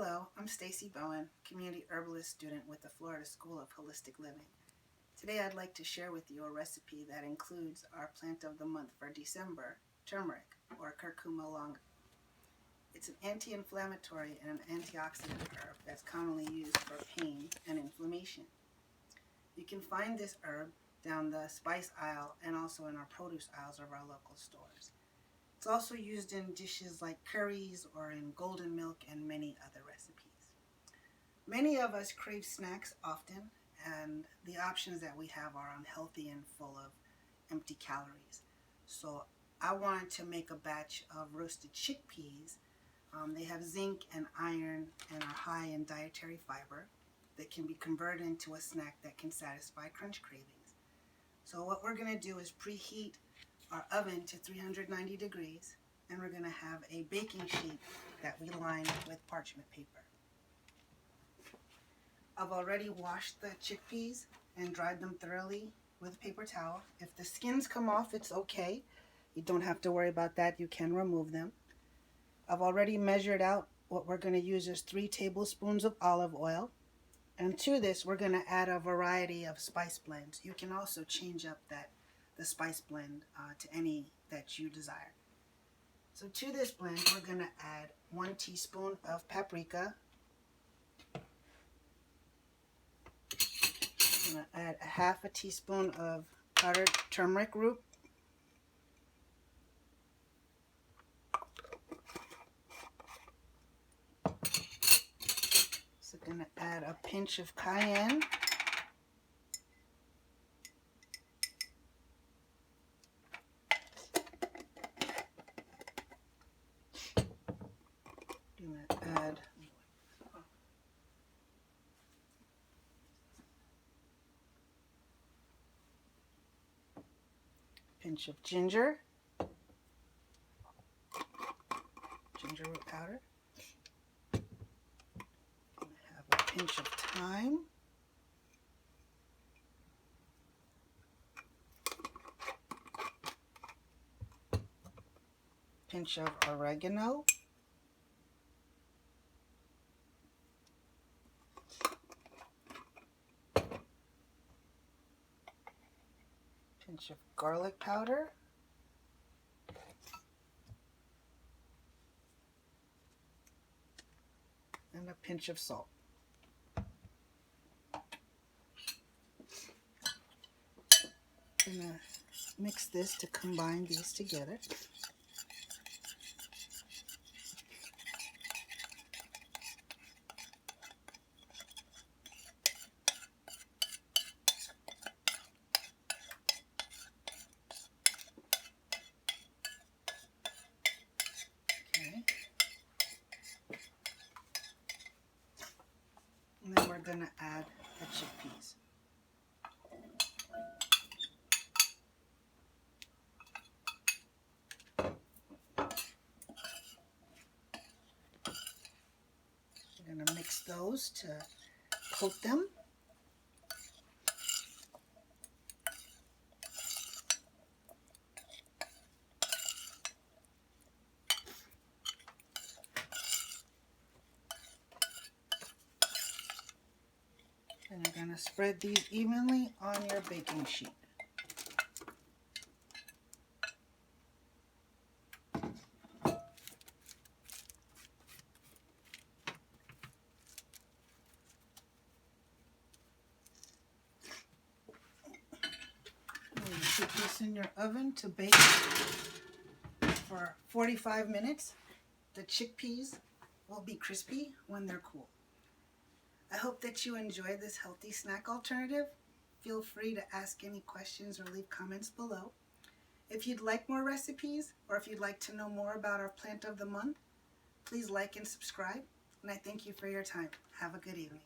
Hello, I'm Stacey Bowen, community herbalist student with the Florida School of Holistic Living. Today I'd like to share with you a recipe that includes our plant of the month for December, turmeric, or curcuma longa. It's an anti-inflammatory and an antioxidant herb that's commonly used for pain and inflammation. You can find this herb down the spice aisle and also in our produce aisles of our local stores. It's also used in dishes like curries or in golden milk and many other recipes. Many of us crave snacks often, and the options that we have are unhealthy and full of empty calories. So I wanted to make a batch of roasted chickpeas. They have zinc and iron and are high in dietary fiber that can be converted into a snack that can satisfy crunch cravings. So what we're going to do is preheat our oven to 390 degrees, and we're going to have a baking sheet that we line with parchment paper. I've already washed the chickpeas and dried them thoroughly with a paper towel. If the skins come off, it's okay. You don't have to worry about that. You can remove them. I've already measured out what we're going to use is 3 tablespoons of olive oil. And to this, we're going to add a variety of spice blends. You can also change up the spice blend to any that you desire. So to this blend, we're going to add 1 teaspoon of paprika. I'm going to add a half a teaspoon of powdered turmeric root. So I'm going to add a pinch of cayenne. I'm going to add a pinch of ginger root powder. I'm going to have a pinch of thyme. Pinch of oregano. Pinch of garlic powder. And a pinch of salt. I'm going to mix this to combine these together. Okay. And then we're going to add the chickpeas. We're going to mix those to coat them. And you're going to spread these evenly on your baking sheet. Put this in your oven to bake for 45 minutes. The chickpeas will be crispy when they're cool. I hope that you enjoy this healthy snack alternative. Feel free to ask any questions or leave comments below. If you'd like more recipes, or if you'd like to know more about our plant of the month, please like and subscribe. And I thank you for your time. Have a good evening.